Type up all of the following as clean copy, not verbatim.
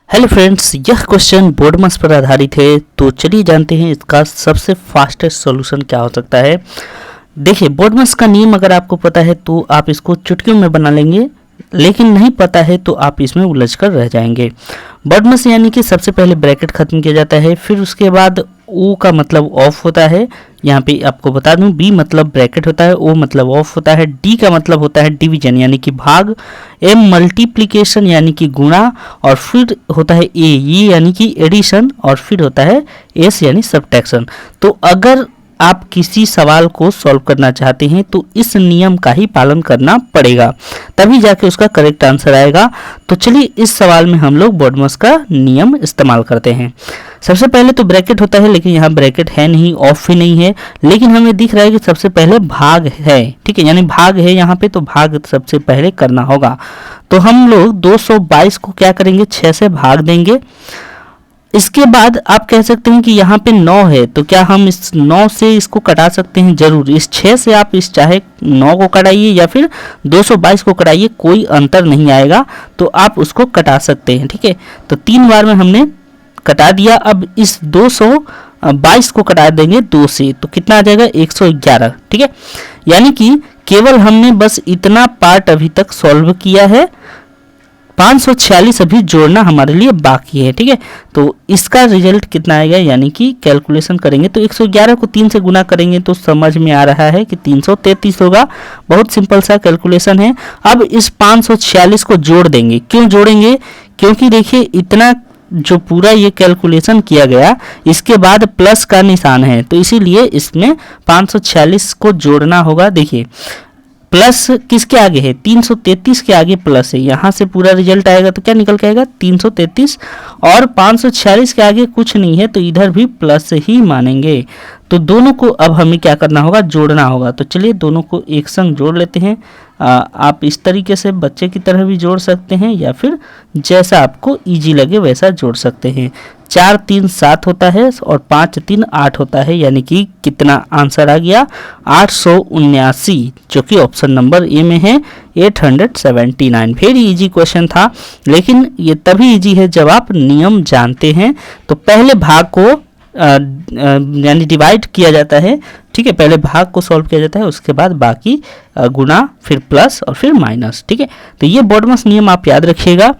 Hello friends, यह question बोर्डमास पर आधारित है। तो चलिए जानते हैं इसका सबसे फास्टेस्ट सॉल्यूशन क्या हो सकता है। देखिए, बोर्डमास का नियम अगर आपको पता है तो आप इसको चुटकियों में बना लेंगे, लेकिन नहीं पता है तो आप इसमें उलझ कर रह जाएंगे। बोर्डमास यानी कि सबसे पहले ब्रैकेट खत्म किया जाता है, फिर उसके बाद ओ का मतलब ऑफ होता है। यहाँ पे आपको बता दूं, बी मतलब ब्रैकेट होता है, ओ मतलब ऑफ होता है, डी का मतलब होता है डिवीजन यानी कि भाग, एम मल्टीप्लिकेशन यानी कि गुणा, और फिर होता है ए यानी कि एडिशन, और फिर होता है एस यानी सब्ट्रैक्शन। तो अगर आप किसी सवाल को सॉल्व करना चाहते हैं तो इस नियम का ही पालन करना पड़ेगा, तभी जाके उसका करेक्ट आंसर आएगा। तो चलिए इस सवाल में हम लोग बोर्डमास का नियम इस्तेमाल करते हैं। सबसे पहले तो ब्रैकेट होता है, लेकिन यहाँ ब्रैकेट है नहीं, ऑफ भी नहीं है, लेकिन हमें दिख रहा है कि सबसे पहले भाग है। ठीक है, यानी भाग है यहाँ पे, तो भाग सबसे पहले करना होगा। तो हम लोग 222 को क्या करेंगे, 6 से भाग देंगे। इसके बाद आप कह सकते हैं कि यहाँ पे 9 है, तो क्या हम इस 9 से इसको कटा सकते हैं? जरूर। इस 6 से आप इस चाहे 9 को कटाइए या फिर 222 को कटाइए, कोई अंतर नहीं आएगा, तो आप उसको कटा सकते हैं। ठीक है, तो 3 बार में हमने कटा दिया। अब इस 222 को कटा देंगे 2 से, तो कितना आ जाएगा, 111। ठीक है, यानी कि केवल हमने बस इतना पार्ट अभी तक सॉल्व किया है, 546 अभी जोड़ना हमारे लिए बाकी है। ठीक है, तो इसका रिजल्ट कितना आएगा, यानी कि कैलकुलेशन करेंगे तो 111 को 3 से गुना करेंगे तो समझ में आ रहा है कि 333 होगा। बहुत सिंपल सा कैलकुलेशन है। अब इस 546 को जोड़ देंगे। क्यों जोड़ेंगे? क्योंकि देखिए, इतना जो पूरा ये कैलकुलेशन किया गया, इसके बाद प्लस का निशान है, तो इसीलिए इसमें 546 को जोड़ना होगा। देखिए, प्लस किसके आगे है, 333 के आगे प्लस है, यहाँ से पूरा रिजल्ट आएगा तो क्या निकल के आएगा, 333, और 546 के आगे कुछ नहीं है तो इधर भी प्लस ही मानेंगे। तो दोनों को अब हमें क्या करना होगा, जोड़ना होगा। तो चलिए दोनों को एक संग जोड़ लेते हैं। आप इस तरीके से बच्चे की तरह भी जोड़ सकते हैं, या फिर जैसा आपको इजी लगे वैसा जोड़ सकते हैं। 4 3 7 होता है और 5 3 8 होता है, यानी कि कितना आंसर आ गया, 879, जो कि ऑप्शन नंबर ए में है, 879। वेरी इजी क्वेश्चन था, लेकिन ये तभी इजी है जब आप नियम जानते हैं। तो पहले भाग को यानी डिवाइड किया जाता है। ठीक है, पहले भाग को सॉल्व किया जाता है, उसके बाद बाकी गुना, फिर प्लस और फिर माइनस। ठीक है, तो ये बोर्डमास नियम आप याद रखिएगा।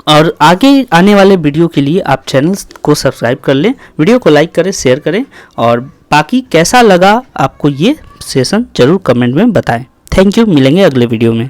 और आगे आने वाले वीडियो के लिए आप चैनल को सब्सक्राइब कर लें, वीडियो को लाइक करें, शेयर करें, और बाकी कैसा लगा आपको ये सेशन जरूर कमेंट में बताएं। थैंक यू, मिलेंगे अगले वीडियो में।